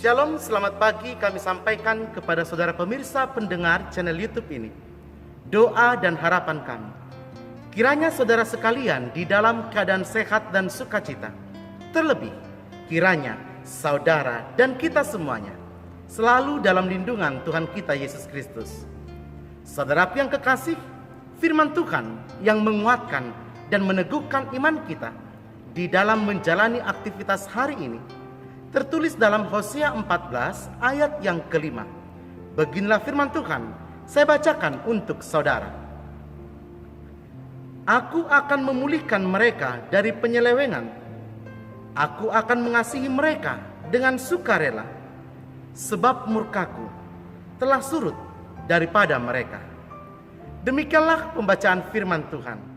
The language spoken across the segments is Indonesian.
Shalom, selamat pagi kami sampaikan kepada saudara pemirsa pendengar channel YouTube ini. Doa dan harapan kami, kiranya saudara sekalian di dalam keadaan sehat dan sukacita. Terlebih, kiranya saudara dan kita semuanya selalu dalam lindungan Tuhan kita Yesus Kristus. Saudaraku yang kekasih, firman Tuhan yang menguatkan dan meneguhkan iman kita di dalam menjalani aktivitas hari ini tertulis dalam Hosea 14 ayat yang kelima. Beginilah firman Tuhan, saya bacakan untuk saudara. Aku akan memulihkan mereka dari penyelewengan. Aku akan mengasihi mereka dengan sukarela, sebab murkaku telah surut daripada mereka. Demikianlah pembacaan firman Tuhan.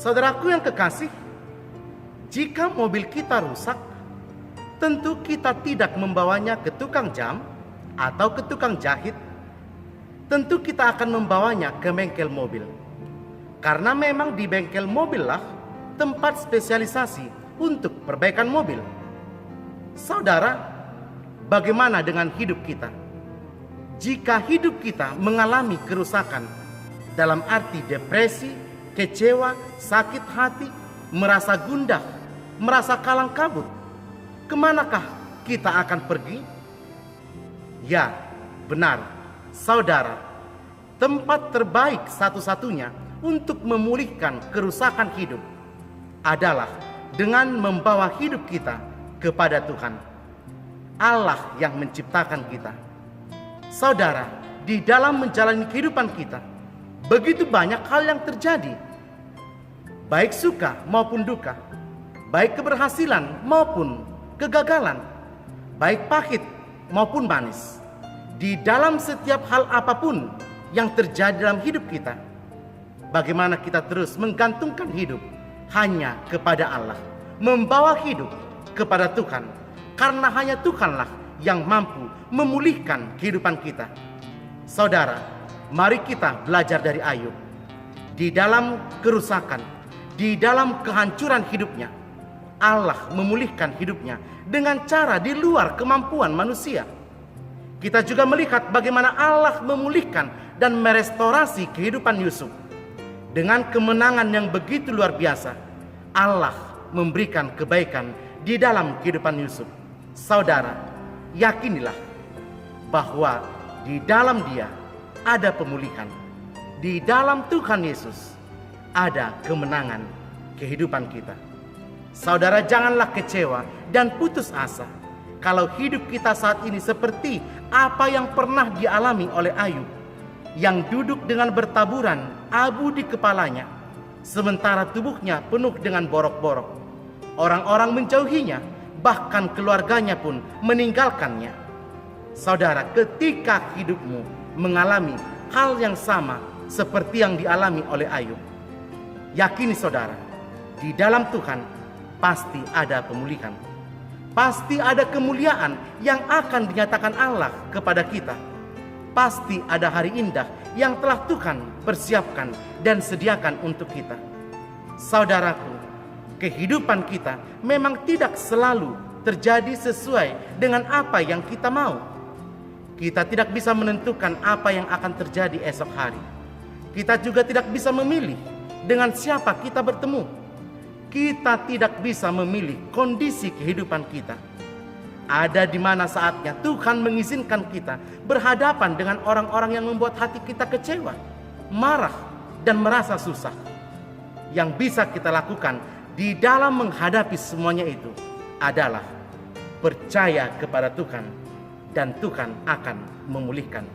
Saudaraku yang kekasih, jika mobil kita rusak, tentu kita tidak membawanya ke tukang jam atau ke tukang jahit. Tentu kita akan membawanya ke bengkel mobil. Karena memang di bengkel mobil lah tempat spesialisasi untuk perbaikan mobil. Saudara, bagaimana dengan hidup kita? Jika hidup kita mengalami kerusakan dalam arti depresi, kecewa, sakit hati, merasa gundah, merasa kalang kabut, kemanakah kita akan pergi? Ya, benar, saudara, tempat terbaik satu-satunya untuk memulihkan kerusakan hidup adalah dengan membawa hidup kita kepada Tuhan, Allah yang menciptakan kita. Saudara, di dalam menjalani kehidupan kita, begitu banyak hal yang terjadi, baik suka maupun duka, baik keberhasilan maupun kegagalan, baik pahit maupun manis. Di dalam setiap hal apapun yang terjadi dalam hidup kita, bagaimana kita terus menggantungkan hidup hanya kepada Allah, membawa hidup kepada Tuhan, karena hanya Tuhanlah yang mampu memulihkan kehidupan kita. Saudara, mari kita belajar dari Ayub. Di dalam kerusakan, di dalam kehancuran hidupnya, Allah memulihkan hidupnya dengan cara di luar kemampuan manusia. Kita juga melihat bagaimana Allah memulihkan dan merestorasi kehidupan Yusuf. Dengan kemenangan yang begitu luar biasa, Allah memberikan kebaikan di dalam kehidupan Yusuf. Saudara, yakinilah bahwa di dalam Dia ada pemulihan. Di dalam Tuhan Yesus ada kemenangan kehidupan kita. Saudara, janganlah kecewa dan putus asa kalau hidup kita saat ini seperti apa yang pernah dialami oleh Ayub, yang duduk dengan bertaburan abu di kepalanya, sementara tubuhnya penuh dengan borok-borok. Orang-orang menjauhinya, bahkan keluarganya pun meninggalkannya. Saudara, ketika hidupmu mengalami hal yang sama seperti yang dialami oleh Ayub, yakini saudara, di dalam Tuhan pasti ada pemulihan. Pasti ada kemuliaan yang akan dinyatakan Allah kepada kita. Pasti ada hari indah yang telah Tuhan persiapkan dan sediakan untuk kita. Saudaraku, kehidupan kita memang tidak selalu terjadi sesuai dengan apa yang kita mau. Kita tidak bisa menentukan apa yang akan terjadi esok hari. Kita juga tidak bisa memilih dengan siapa kita bertemu. Kita tidak bisa memilih kondisi kehidupan kita. Ada di mana saatnya Tuhan mengizinkan kita berhadapan dengan orang-orang yang membuat hati kita kecewa, marah, dan merasa susah. Yang bisa kita lakukan di dalam menghadapi semuanya itu adalah percaya kepada Tuhan, dan Tuhan akan memulihkan.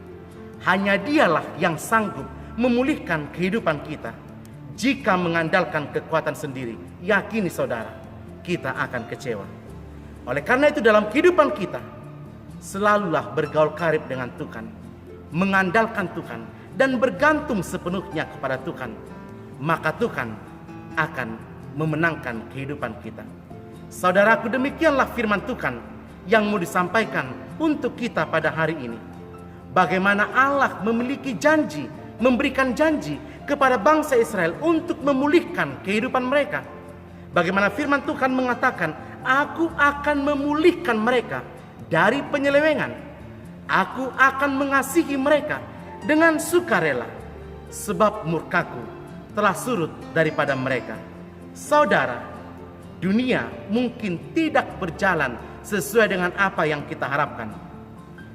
Hanya Dialah yang sanggup memulihkan kehidupan kita. Jika mengandalkan kekuatan sendiri, yakini saudara, kita akan kecewa. Oleh karena itu dalam kehidupan kita, selalulah bergaul karib dengan Tuhan, mengandalkan Tuhan, dan bergantung sepenuhnya kepada Tuhan. Maka Tuhan akan memenangkan kehidupan kita. Saudaraku, demikianlah firman Tuhan yang mau disampaikan untuk kita pada hari ini. Bagaimana Allah memiliki janji, memberikan janji kepada bangsa Israel untuk memulihkan kehidupan mereka. Bagaimana firman Tuhan mengatakan, Aku akan memulihkan mereka dari penyelewengan. Aku akan mengasihi mereka dengan sukarela, sebab murkaku telah surut daripada mereka. Saudara, dunia mungkin tidak berjalan sesuai dengan apa yang kita harapkan.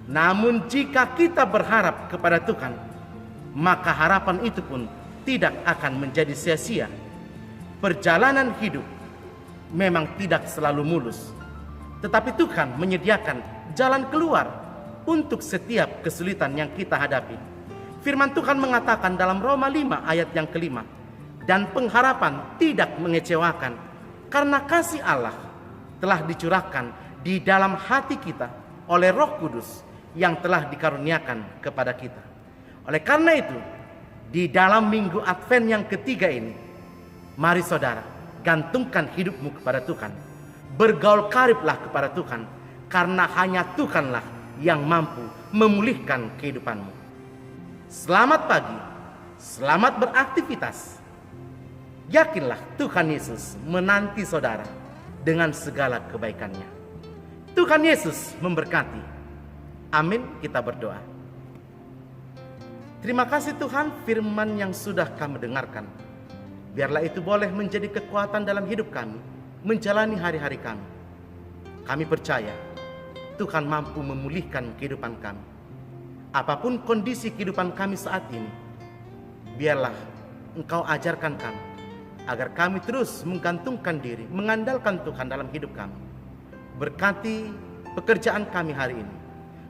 Namun jika kita berharap kepada Tuhan, maka harapan itu pun tidak akan menjadi sia-sia. Perjalanan hidup memang tidak selalu mulus, tetapi Tuhan menyediakan jalan keluar untuk setiap kesulitan yang kita hadapi. Firman Tuhan mengatakan dalam Roma 5 ayat yang kelima, dan pengharapan tidak mengecewakan, karena kasih Allah telah dicurahkan di dalam hati kita oleh Roh Kudus yang telah dikaruniakan kepada kita. Oleh karena itu, di dalam minggu Advent yang ketiga ini, mari saudara, gantungkan hidupmu kepada Tuhan. Bergaul kariblah kepada Tuhan, karena hanya Tuhanlah yang mampu memulihkan kehidupanmu. Selamat pagi, selamat beraktivitas. Yakinlah Tuhan Yesus menanti saudara dengan segala kebaikannya. Tuhan Yesus memberkati. Amin, kita berdoa. Terima kasih Tuhan, firman yang sudah kami dengarkan. Biarlah itu boleh menjadi kekuatan dalam hidup kami, menjalani hari-hari kami. Kami percaya Tuhan mampu memulihkan kehidupan kami. Apapun kondisi kehidupan kami saat ini, biarlah Engkau ajarkan kami, agar kami terus menggantungkan diri, mengandalkan Tuhan dalam hidup kami. Berkati pekerjaan kami hari ini,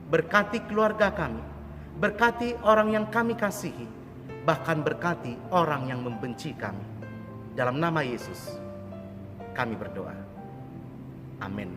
berkati keluarga kami, berkati orang yang kami kasihi, bahkan berkati orang yang membenci kami. Dalam nama Yesus kami berdoa. Amin.